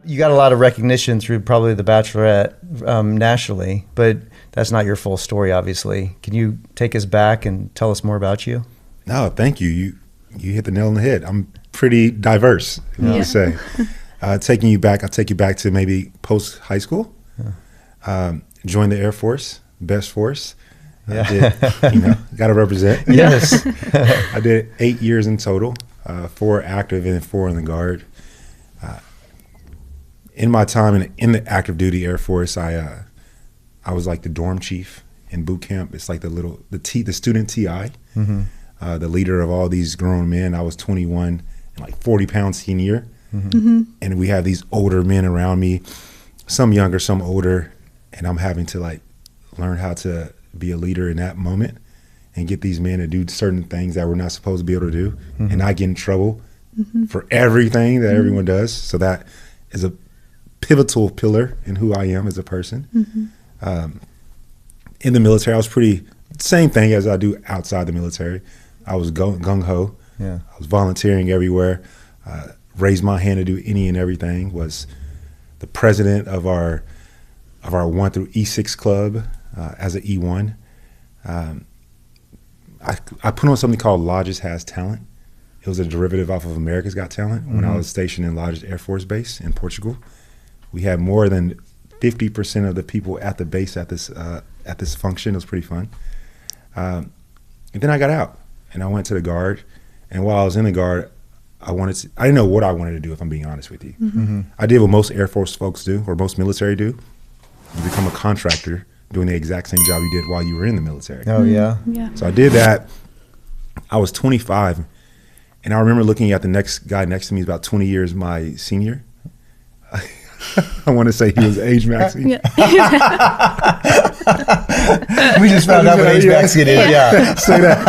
You got a lot of recognition through probably the Bachelorette nationally, but that's not your full story, obviously. Can you take us back and tell us more about you? No, thank you. You hit the nail on the head. I'm pretty diverse, you would say. I'll take you back to maybe post high school. Joined the Air Force, best force. Yeah. I did, got to represent. Yes. I did 8 years in total, 4 active and 4 in the Guard. In my time in the active duty Air Force, I was like the dorm chief in boot camp. It's like the student TI, the leader of all these grown men. I was 21 and like 40 pounds senior. And we have these older men around me, some younger, some older, and I'm having to like learn how to be a leader in that moment and get these men to do certain things that we're not supposed to be able to do, and not get in trouble for everything that everyone does. So that is a pivotal pillar in who I am as a person. In the military, I was same thing as I do outside the military. I was gung-ho. I was volunteering everywhere. Raised my hand to do any and everything. Was the president of our 1 through E6 club as an E1. I put on something called Lodges Has Talent. It was a derivative off of America's Got Talent when I was stationed in Lodges Air Force Base in Portugal. We had more than 50% of the people at the base at this function. It was pretty fun. And then I got out and I went to the Guard. And while I was in the Guard, I didn't know what I wanted to do, if I'm being honest with you. I did what most Air Force folks do, or most military do. You become a contractor doing the exact same job you did while you were in the military. Oh, yeah? Yeah. So I did that. I was 25, and I remember looking at the next guy next to me, about 20 years my senior. I want to say he was age maxing. We just found out what age maxing is. Yeah. Say that.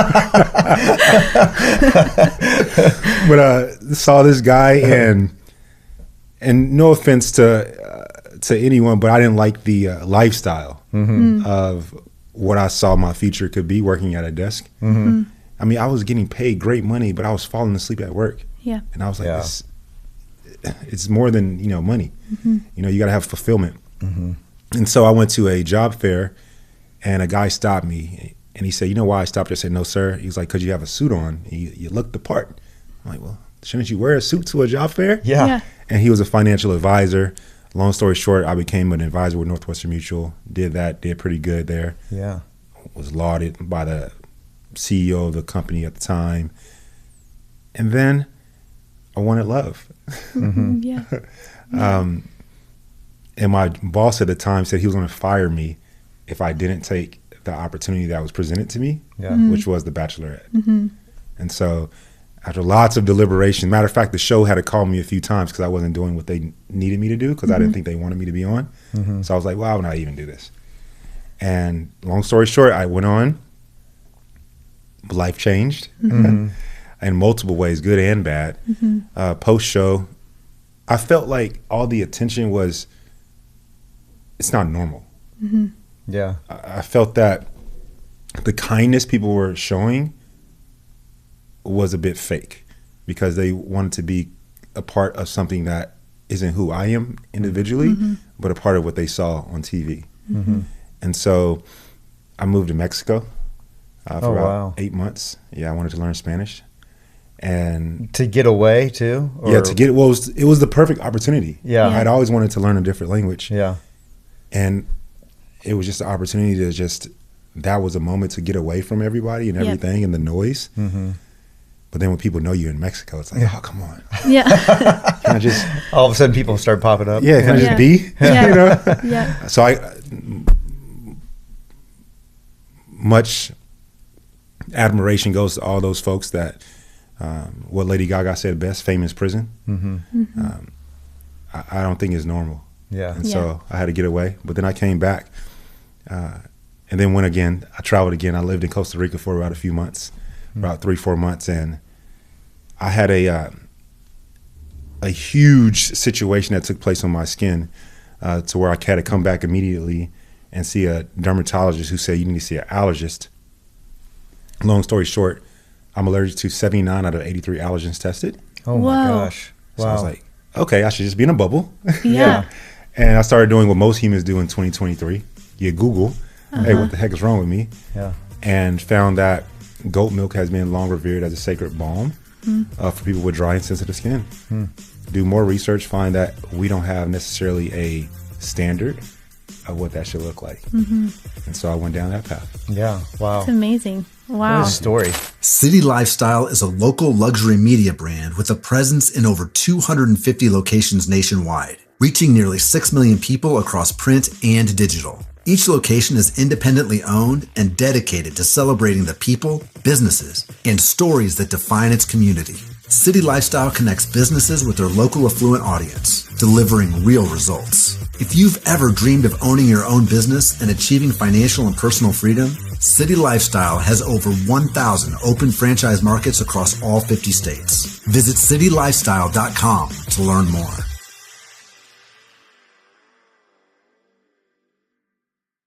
But saw this guy, and no offense to anyone, but I didn't like the lifestyle of what I saw my future could be working at a desk. I mean, I was getting paid great money, but I was falling asleep at work. Yeah. And I was like, it's more than, money. You got to have fulfillment. And so I went to a job fair, and a guy stopped me, and he said, "You know why I stopped?" I said, "No, sir." He was like, "Because you have a suit on. You look the part." I'm like, "Well, shouldn't you wear a suit to a job fair?" Yeah. And he was a financial advisor. Long story short, I became an advisor with Northwestern Mutual. Did pretty good there. Yeah. Was lauded by the CEO of the company at the time. And then I wanted love. Yeah. And my boss at the time said he was going to fire me if I didn't take the opportunity that was presented to me, which was the Bachelorette. And so after lots of deliberation, matter of fact, the show had to call me a few times because I wasn't doing what they needed me to do because I didn't think they wanted me to be on. So I was like, well, I would not even do this. And long story short, I went on. Life changed in multiple ways, good and bad. Post-show, I felt like all the attention it's not normal. Yeah. I felt that the kindness people were showing was a bit fake because they wanted to be a part of something that isn't who I am individually, but a part of what they saw on TV. And so I moved to Mexico for about 8 months. Yeah, I wanted to learn Spanish. And to get away too? Or? Yeah, it was the perfect opportunity. Yeah. I'd always wanted to learn a different language. Yeah. And it was just an opportunity that was a moment to get away from everybody and everything and the noise. But then when people know you're in Mexico, it's like, oh, come on. Yeah. Can I just... All of a sudden people start popping up. Yeah, can I just be? Yeah. Yeah. So much admiration goes to all those folks that, what Lady Gaga said best, fame is prison. I don't think it's normal. Yeah. And so I had to get away. But then I came back and then went again. I traveled again. I lived in Costa Rica for about a few months, about 3-4 months. And I had a huge situation that took place on my skin to where I had to come back immediately and see a dermatologist who said, you need to see an allergist. Long story short, I'm allergic to 79 out of 83 allergens tested. Oh my gosh. So I was like, okay, I should just be in a bubble. Yeah. And I started doing what most humans do in 2023. You Google, hey, what the heck is wrong with me? Yeah. And found that goat milk has been long revered as a sacred balm for people with dry and sensitive skin. Do more research, find that we don't have necessarily a standard of what that should look like. And so I went down that path. Yeah. Wow. It's amazing. Wow. What a story. City Lifestyle is a local luxury media brand with a presence in over 250 locations nationwide, reaching nearly 6 million people across print and digital. Each location is independently owned and dedicated to celebrating the people, businesses, and stories that define its community. City Lifestyle connects businesses with their local affluent audience, delivering real results. If you've ever dreamed of owning your own business and achieving financial and personal freedom, City Lifestyle has over 1,000 open franchise markets across all 50 states. Visit citylifestyle.com to learn more.